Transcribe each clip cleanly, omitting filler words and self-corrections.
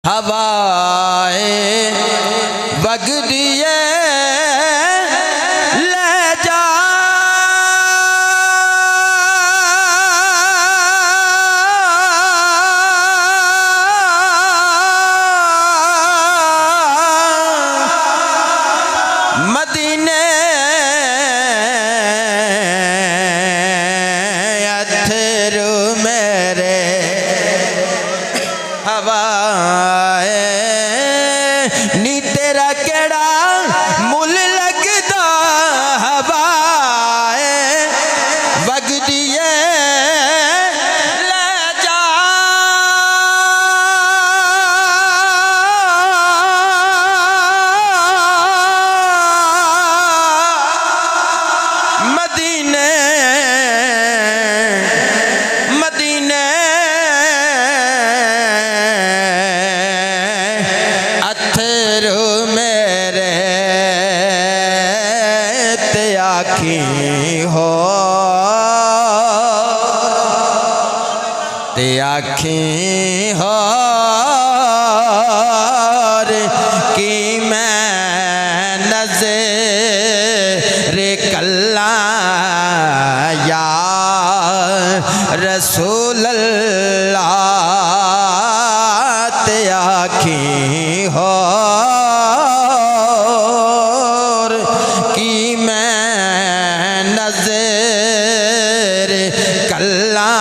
हवाए बगड़िए ले जा मदीने अथरू मेरे हवाए नी तेरा केड़ा मुल लगदा हवाए वगदिए ले जा मदीने मदीने अथरू मेरे ते आखी हो ते आखी हो कि मैं नज़र कल्ला या रसूल अल्लाह ते आखी हो कि मैं नज़र कल्ला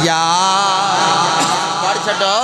या पढ़ छड़ो।